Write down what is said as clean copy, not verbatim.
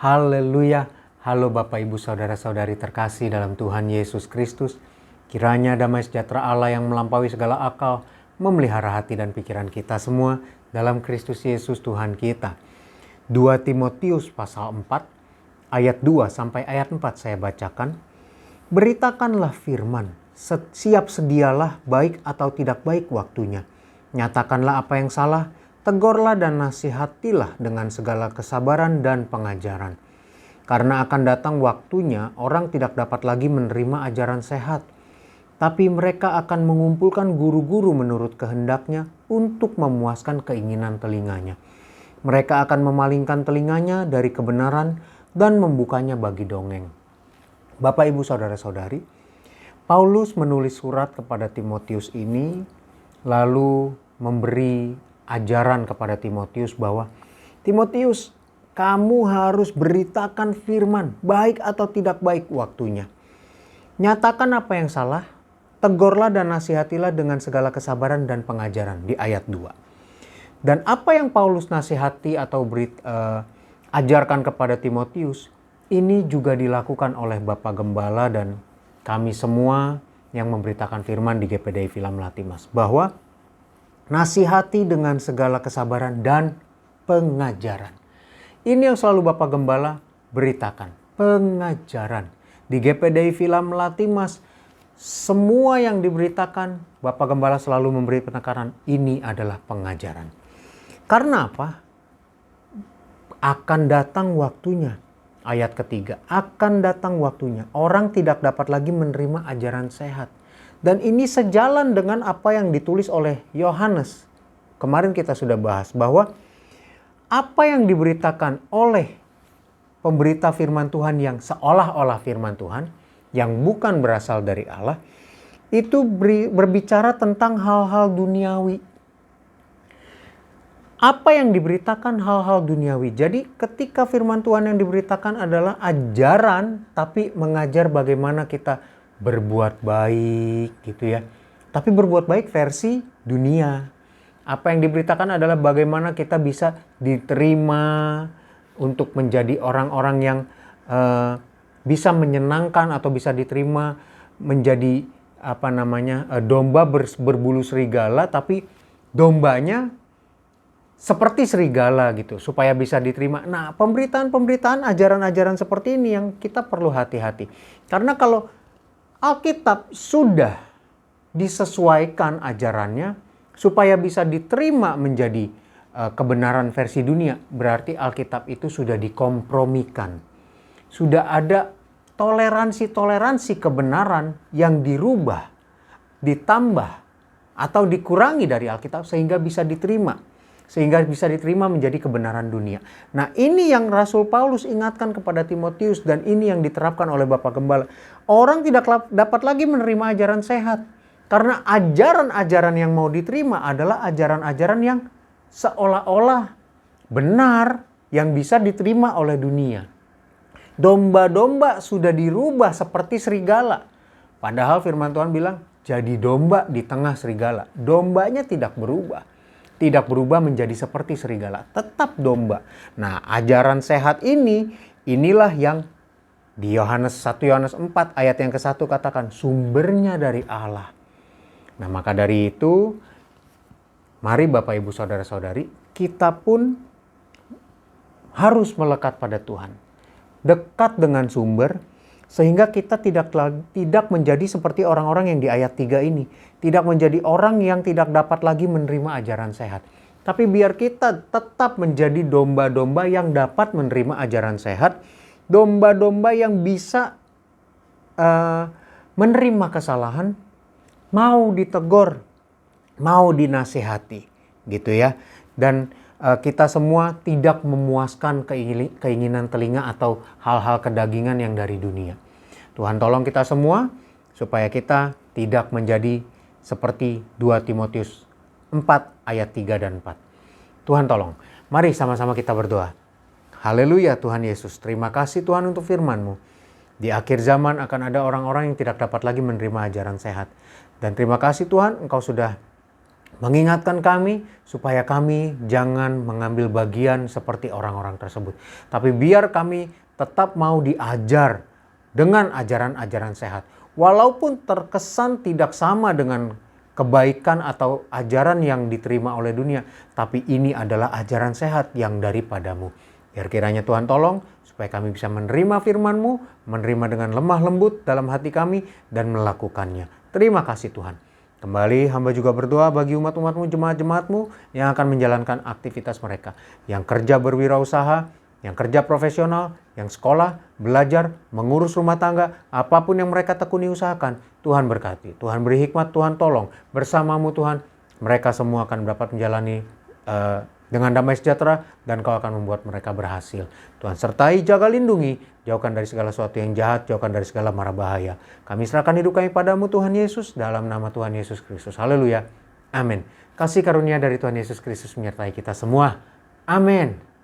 Haleluya. Halo Bapak Ibu Saudara-saudari terkasih dalam Tuhan Yesus Kristus. Kiranya damai sejahtera Allah yang melampaui segala akal memelihara hati dan pikiran kita semua dalam Kristus Yesus Tuhan kita. 2 Timotius pasal 4 ayat 2 sampai ayat 4 saya bacakan. Beritakanlah firman, siap sedialah baik atau tidak baik waktunya. Nyatakanlah apa yang salah, tegurlah dan nasihatilah dengan segala kesabaran dan pengajaran. Karena akan datang waktunya orang tidak dapat lagi menerima ajaran sehat. Tapi mereka akan mengumpulkan guru-guru menurut kehendaknya untuk memuaskan keinginan telinganya. Mereka akan memalingkan telinganya dari kebenaran dan membukanya bagi dongeng. Bapak, Ibu, Saudara-saudari, Paulus menulis surat kepada Timotius ini lalu memberi ajaran kepada Timotius bahwa Timotius, kamu harus beritakan firman, baik atau tidak baik waktunya. Nyatakan apa yang salah, tegurlah dan nasihatilah dengan segala kesabaran dan pengajaran di ayat 2. Dan apa yang Paulus nasihati atau ajarkan kepada Timotius, ini juga dilakukan oleh Bapak Gembala dan kami semua yang memberitakan firman di GPDI Film Latimas. Bahwa nasihati dengan segala kesabaran dan pengajaran. Ini yang selalu Bapak Gembala beritakan, pengajaran. Di GPDI Film Latimas, semua yang diberitakan, Bapak Gembala selalu memberi penekanan, ini adalah pengajaran. Karena apa? Akan datang waktunya. Ayat ketiga, akan datang waktunya. Orang tidak dapat lagi menerima ajaran sehat. Dan ini sejalan dengan apa yang ditulis oleh Yohanes. Kemarin kita sudah bahas bahwa apa yang diberitakan oleh pemberita firman Tuhan yang seolah-olah firman Tuhan, yang bukan berasal dari Allah, itu berbicara tentang hal-hal duniawi. Apa yang diberitakan hal-hal duniawi. Jadi ketika firman Tuhan yang diberitakan adalah ajaran, tapi mengajar bagaimana kita berbuat baik gitu ya. Tapi berbuat baik versi dunia. Apa yang diberitakan adalah bagaimana kita bisa diterima untuk menjadi orang-orang yang bisa menyenangkan atau bisa diterima menjadi domba berbulu serigala, tapi dombanya seperti serigala gitu supaya bisa diterima. Nah, pemberitaan-pemberitaan, ajaran-ajaran seperti ini yang kita perlu hati-hati. Karena kalau Alkitab sudah disesuaikan ajarannya supaya bisa diterima menjadi kebenaran versi dunia, berarti Alkitab itu sudah dikompromikan. Sudah ada toleransi-toleransi kebenaran yang dirubah, ditambah, atau dikurangi dari Alkitab sehingga bisa diterima. Sehingga bisa diterima menjadi kebenaran dunia. Nah, ini yang Rasul Paulus ingatkan kepada Timotius dan ini yang diterapkan oleh Bapak Gembala. Orang tidak dapat lagi menerima ajaran sehat. Karena ajaran-ajaran yang mau diterima adalah ajaran-ajaran yang seolah-olah benar yang bisa diterima oleh dunia. Domba-domba sudah dirubah seperti serigala. Padahal firman Tuhan bilang, jadi domba di tengah serigala. Dombanya tidak berubah. Tidak berubah menjadi seperti serigala. Tetap domba. Nah, ajaran sehat inilah yang di 1 Yohanes 4 ayat yang ke-1 katakan, sumbernya dari Allah. Nah, maka dari itu, mari Bapak Ibu Saudara-saudari, kita pun harus melekat pada Tuhan. Dekat dengan sumber, sehingga kita tidak menjadi seperti orang-orang yang di ayat 3 ini. Tidak menjadi orang yang tidak dapat lagi menerima ajaran sehat. Tapi biar kita tetap menjadi domba-domba yang dapat menerima ajaran sehat. Domba-domba yang bisa menerima kesalahan, mau ditegur, mau dinasihati, gitu ya. Dan kita semua tidak memuaskan keinginan telinga atau hal-hal kedagingan yang dari dunia. Tuhan tolong kita semua supaya kita tidak menjadi seperti 2 Timotius 4 ayat 3 dan 4. Tuhan tolong. Mari sama-sama kita berdoa. Haleluya Tuhan Yesus. Terima kasih Tuhan untuk firman-Mu. Di akhir zaman akan ada orang-orang yang tidak dapat lagi menerima ajaran sehat. Dan terima kasih Tuhan, Engkau sudah mengingatkan kami supaya kami jangan mengambil bagian seperti orang-orang tersebut. Tapi biar kami tetap mau diajar dengan ajaran-ajaran sehat. Walaupun terkesan tidak sama dengan kebaikan atau ajaran yang diterima oleh dunia, tapi ini adalah ajaran sehat yang daripadamu. Biar kiranya Tuhan tolong supaya kami bisa menerima firman-Mu, menerima dengan lemah lembut dalam hati kami dan melakukannya. Terima kasih Tuhan. Kembali hamba juga berdoa bagi umat-umat-Mu, jemaat-jemaat-Mu yang akan menjalankan aktivitas mereka. Yang kerja berwirausaha, yang kerja profesional, yang sekolah, belajar, mengurus rumah tangga, apapun yang mereka tekuni usahakan, Tuhan berkati. Tuhan beri hikmat, Tuhan tolong. Bersama-Mu Tuhan, mereka semua akan dapat menjalani dengan damai sejahtera dan Kau akan membuat mereka berhasil. Tuhan sertai, jaga, lindungi, jauhkan dari segala sesuatu yang jahat, jauhkan dari segala mara bahaya. Kami serahkan hidup kami padamu Tuhan Yesus, dalam nama Tuhan Yesus Kristus. Haleluya. Amin. Kasih karunia dari Tuhan Yesus Kristus menyertai kita semua. Amin.